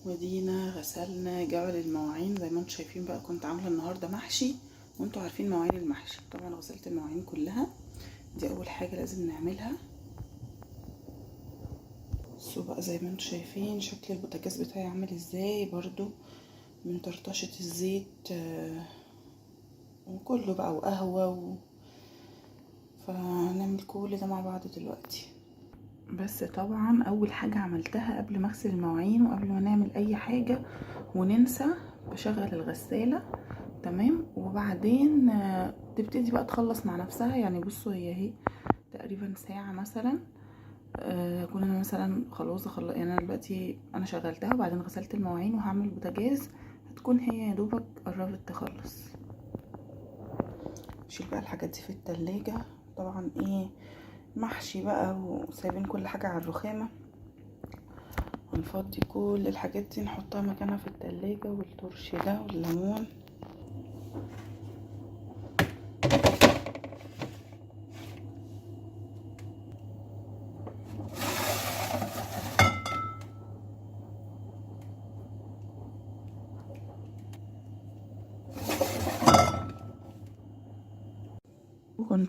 ودينا غسلنا جعل المواعين زي ما انتم شايفين. بقى كنت عامله النهارده محشي، وانتوا عارفين مواعين المحشي. طبعا غسلت المواعين كلها. دي اول حاجه لازم نعملها. بصوا بقى زي ما انتم شايفين شكل البوتاجاز بتاعي عامل ازاي، برضو من طرطشه الزيت وكله بقى وقهوه فنعمل كل ده مع بعض دلوقتي. بس طبعا اول حاجه عملتها قبل ما اغسل المواعين وقبل ما نعمل اي حاجه وننسى، بشغل الغساله تمام، وبعدين تبتدي بقى تخلص مع نفسها. يعني بصوا هي اهي تقريبا ساعه مثلا. كنا مثلا خلاص يعني انا دلوقتي انا شغلتها وبعدين غسلت المواعين وهعمل بوتاجاز، هتكون هي يا دوبك قربت تخلص. شيل بقى الحاجات دي في التلاجة. طبعا ايه محشي بقى وسايبين كل حاجة على الرخامة، هنفضي كل الحاجات دي نحطها مكانها في التلاجة، والترش ده والليمون.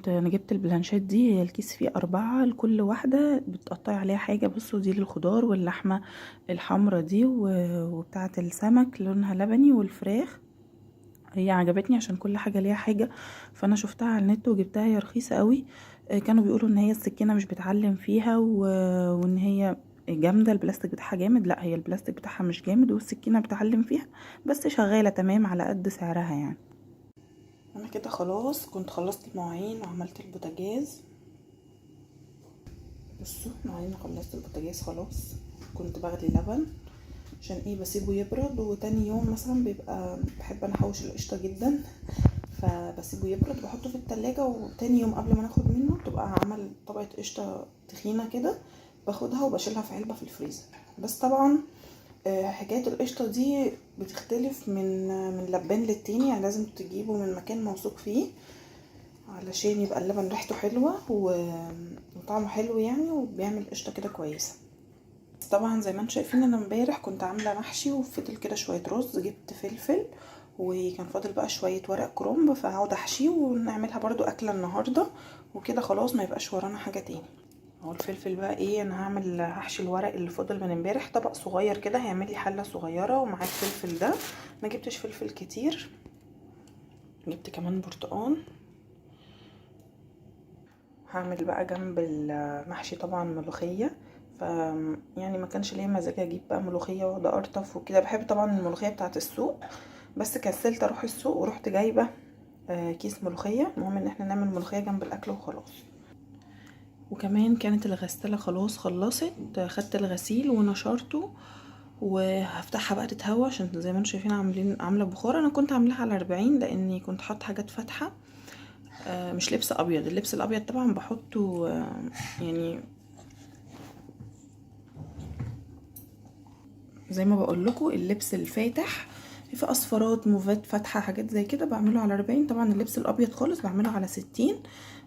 انا جبت البلانشات دي، هي الكيس فيه 4، لكل واحدة بتقطعي عليها حاجة. بصوا دي للخضار، واللحمة الحمرا دي وبتاعة السمك لونها لبني، والفراخ هي عجبتني عشان كل حاجة ليها حاجة، فانا شفتها على النت وجبتها. هي رخيصة قوي. كانوا بيقولوا ان هي السكينة مش بتعلم فيها وان هي جامدة، البلاستيك بتاعها جامد. لا، هي البلاستيك بتاعها مش جامد والسكينة بتعلم فيها، بس شغالة تمام على قد سعرها يعني. انا كده خلاص كنت خلصت المواعين وعملت البوتاجاز. بصوا المواعين خلصت البوتاجاز خلاص. كنت بغلي لبن عشان ايه بسيبه يبرد، وتاني يوم مثلا بيبقى بحب انا احوش القشطه جدا، فبسيبه يبرد بحطه في التلاجة، وتاني يوم قبل ما ناخد منه تبقى عمل طبقه قشطه تخينه كده، باخدها وبشيلها في علبه في الفريزر. بس طبعا حكايه القشطه دي بتختلف من لبان للتاني، يعني لازم تجيبه من مكان موثوق فيه علشان يبقى اللبن ريحته حلوه وطعمه حلو يعني، وبيعمل قشطه كده كويسه. طبعا زي ما انتم شايفين انا امبارح كنت عامله محشي وفضل كده شويه رز، جبت فلفل وكان فاضل بقى شويه ورق كرنب، فهقعد احشيه ونعملها برضو اكله النهارده، وكده خلاص ما يبقاش ورانا حاجه تاني. اهو الفلفل بقى ايه، انا هحشي الورق اللي فضل من امبارح، طبق صغير كده هيعمل لي حله صغيره ومعاه الفلفل ده. ما جبتش فلفل كتير، جبت كمان برتقان. هعمل بقى جنب المحشي طبعا ملوخيه، ف يعني ما كانش ليا مزاج اجيب بقى ملوخيه واقعد اقرطف وكده. بحب طبعا الملوخيه بتاعه السوق، بس كسلت اروح السوق ورحت جايبه كيس ملوخيه. المهم ان احنا نعمل ملوخيه جنب الاكل وخلاص. وكمان كانت الغساله خلاص خلصت، خدت الغسيل ونشرته وهفتحها بقى تتهوى، عشان زي ما انتم شايفين عامله بخار. انا كنت عاملاها على 40 لاني كنت حاطه حاجات فاتحه، مش لبس ابيض. اللبس الابيض طبعا بحطه يعني زي ما بقول لكم، اللبس الفاتح في اصفرات موفات فاتحه حاجات زي كده بعمله على 40. طبعا اللبس الابيض خالص بعمله على 60،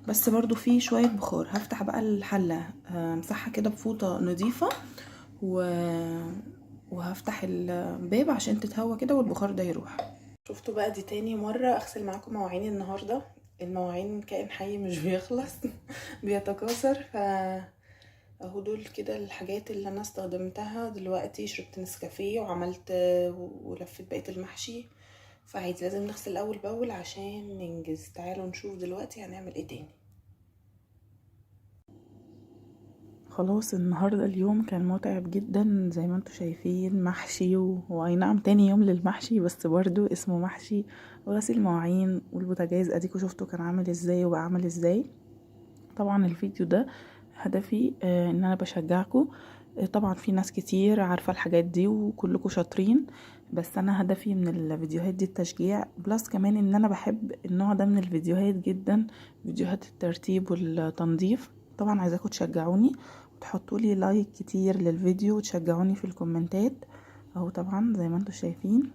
بس برضو فيه شويه بخار. هفتح بقى الحله امسحها كده بفوطه نظيفه وهفتح الباب عشان تتهوى كده والبخار ده يروح. شفتوا بقى دي تاني مره اغسل معاكم مواعين النهارده. المواعين كائن حي مش بيخلص بيتكاثر. اهو دول كده الحاجات اللي انا استخدمتها دلوقتي. شربت نسكافيه وعملت ولفيت بقيه المحشي، فعايز لازم نغسل اول باول عشان ننجز. تعالوا نشوف دلوقتي هنعمل ايه تاني. خلاص النهارده اليوم كان متعب جدا زي ما انتم شايفين، محشي واي نعم تاني يوم للمحشي، بس برضو اسمه محشي وغسيل مواعين، والبوتاجاز اديكوا شفتوا كان عامل ازاي وبقى عامل ازاي. طبعا الفيديو ده هدفي ان انا بشجعكم. طبعا في ناس كتير عارفة الحاجات دي وكلكم شاطرين، بس انا هدفي من الفيديوهات دي التشجيع، بلس كمان ان انا بحب النوع ده من الفيديوهات جدا، فيديوهات الترتيب والتنظيف. طبعا عايزاكم تشجعوني وتحطوا لي لايك كتير للفيديو وتشجعوني في الكومنتات. اهو طبعا زي ما انتم شايفين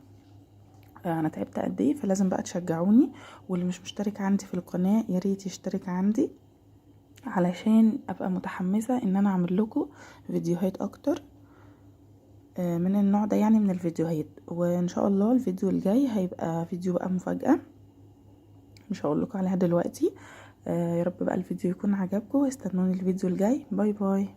انا تعبت قد ايه، فلازم بقى تشجعوني. واللي مش مشترك عندي في القناة ياريت يشترك عندي علشان ابقى متحمسة ان انا اعمل لكم فيديوهات اكتر. من النوع ده يعني من الفيديوهات. وان شاء الله الفيديو الجاي هيبقى فيديو بقى مفاجأة مش هقول لكم عليها دلوقتي. يا رب بقى الفيديو يكون عجبكم، واستنوني الفيديو الجاي. باي باي.